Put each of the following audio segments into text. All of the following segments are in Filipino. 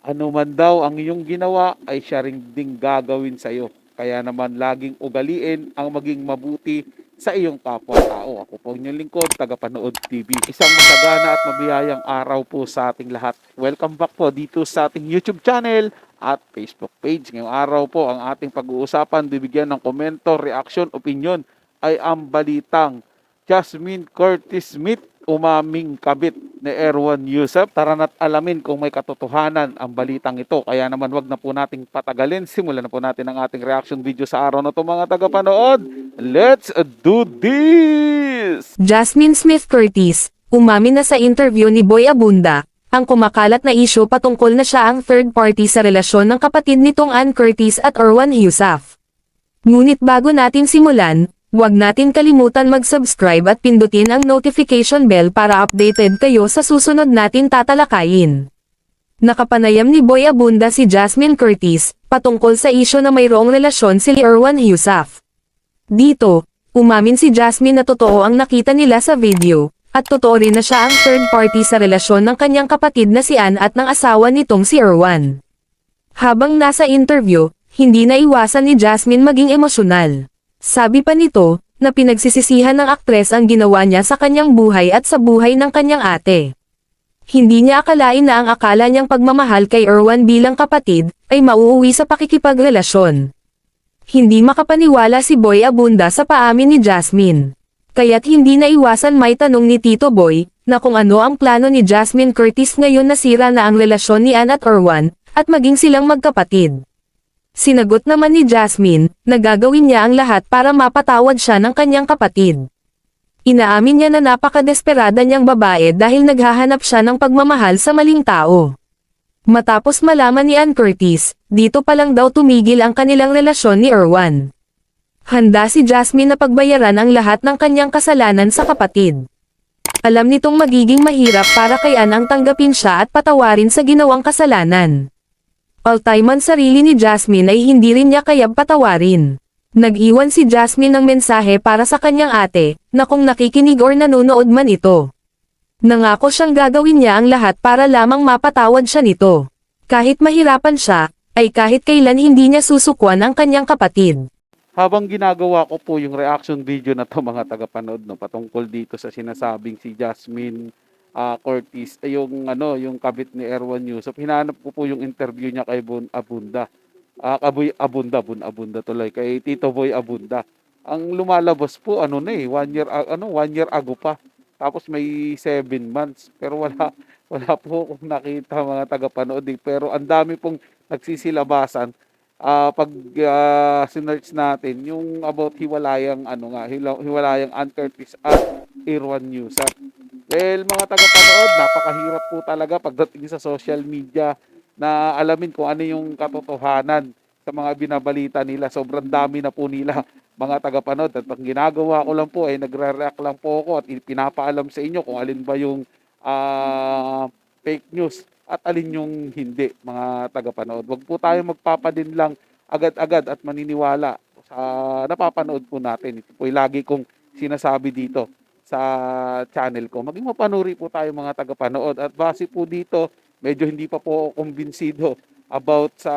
Ano man daw ang iyong ginawa ay siya rin ding gagawin sa iyo. Kaya naman laging ugaliin ang maging mabuti sa iyong kapwa-tao. Ako po inyong lingkod, Tagapanood TV. Isang masagana at mabiyayang araw po sa ating lahat. Welcome back po dito sa ating YouTube channel at Facebook page. Ngayong araw po ang ating pag-uusapan, bibigyan ng komento, reaction, opinion ay ang balitang Jasmine Curtis Smith umaming kabit ni Erwan Yusef. Tara na't alamin kung may katotohanan ang balitang ito. Kaya naman wag na po nating patagalin. Simulan na po natin ang ating reaction video sa araw na ito mga tagapanood. Let's do this! Jasmine Smith Curtis, umamin na sa interview ni Boy Abunda, ang kumakalat na isyu patungkol na siya ang third party sa relasyon ng kapatid nitong Ann Curtis at Erwan Yusef. Ngunit bago natin simulan, huwag natin kalimutan mag-subscribe at pindutin ang notification bell para updated kayo sa susunod natin tatalakayin. Nakapanayam ni Boy Abunda si Jasmine Curtis, patungkol sa isyu na mayroong relasyon si Erwan Yusef. Dito, umamin si Jasmine na totoo ang nakita nila sa video, at totoo rin na siya ang third party sa relasyon ng kanyang kapatid na si Ann at ng asawa nitong si Erwan. Habang nasa interview, hindi naiwasan ni Jasmine maging emosyonal. Sabi pa nito, na pinagsisisihan ng aktres ang ginawa niya sa kanyang buhay at sa buhay ng kanyang ate. Hindi niya akalain na ang akala niyang pagmamahal kay Erwan bilang kapatid, ay mauuwi sa pakikipagrelasyon. Hindi makapaniwala si Boy Abunda sa paamin ni Jasmine. Kaya't hindi naiwasan may tanong ni Tito Boy, na kung ano ang plano ni Jasmine Curtis ngayon nasira na ang relasyon ni Ann at Erwan, at maging silang magkapatid. Sinagot naman ni Jasmine, na gagawin niya ang lahat para mapatawad siya ng kanyang kapatid. Inaamin niya na napakadesperada niyang babae dahil naghahanap siya ng pagmamahal sa maling tao. Matapos malaman ni Ann Curtis, dito pa lang daw tumigil ang kanilang relasyon ni Erwan. Handa si Jasmine na pagbayaran ang lahat ng kanyang kasalanan sa kapatid. Alam nitong magiging mahirap para kay Ann ang tanggapin siya at patawarin sa ginawang kasalanan. All-time sarili ni Jasmine ay hindi rin niya kayang patawarin. Nag-iwan si Jasmine ng mensahe para sa kanyang ate, na kung nakikinig or nanonood man ito. Nangako siyang gagawin niya ang lahat para lamang mapatawad siya nito. Kahit mahirapan siya, ay kahit kailan hindi niya susukwan ang kanyang kapatid. Habang ginagawa ko po yung reaction video na to mga tagapanood no, patungkol dito sa sinasabing si Jasmine Curtis, yung kabit ni Erwan Yusef, hinanap ko po yung interview niya kay Bon Abunda. Kaboy Abunda, Bon Abunda tuloy, kay Tito Boy Abunda. Ang lumalabas po, 1 year ago pa. Tapos may 7 months. Pero wala po akong nakita mga tagapanood. Pero ang dami pong nagsisilabasan. Pag sinearch natin, yung about hiwalayang, hiwalayang Ann Curtis at Erwan Yusef. Well, mga tagapanood, napakahirap po talaga pagdating sa social media na alamin kung ano yung katotohanan sa mga binabalita nila. Sobrang dami na po nila mga tagapanood. At ang ginagawa ko lang po ay nagre-react lang po ako at pinapaalam sa inyo kung alin ba yung fake news at alin yung hindi mga tagapanood. Huwag po tayo magpapadin lang agad-agad at maniniwala sa napapanood po natin. Ito po ay lagi kong sinasabi dito sa channel ko. Maging mapanuri po tayo mga tagapanood at base po dito, medyo hindi pa po ako kumbinsido about sa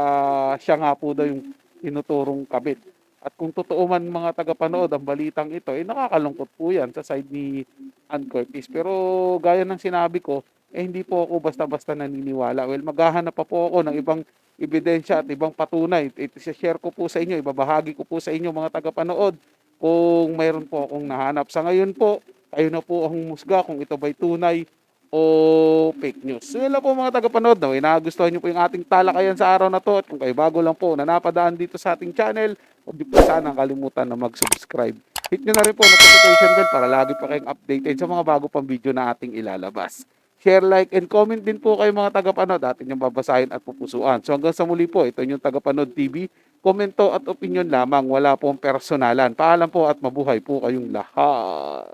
siya nga po daw yung tinuturong kabit. At kung totoo man mga tagapanood ang balitang ito, nakakalungkot po yan sa side ni Ann Curtis. Pero gaya ng sinabi ko, hindi po ako basta-basta naniniwala. Well, maghahanap pa po ako ng ibang ebidensya at ibang patunay. I-share ko po sa inyo, ibabahagi ko po sa inyo mga tagapanood kung mayroon po akong nahanap. Sa ngayon po, kayo na po ang musga kung ito ba'y tunay o fake news. So yun lang po mga tagapanood. Nagustuhan nyo po yung ating talakayan sa araw na to. At kung kayo bago lang po na napadaan dito sa ating channel, huwag niyo po sana kalimutan na mag-subscribe. Hit nyo na rin po notification bell para lagi pa kayong updated sa mga bago pang video na ating ilalabas. Share, like, and comment din po kayo mga tagapanood. Atin yung babasahin at pupusuan. So hanggang sa muli po, ito yung Tagapanood TV. Komento at opinion lamang. Wala pong personalan. Paalam po at mabuhay po kayong lahat.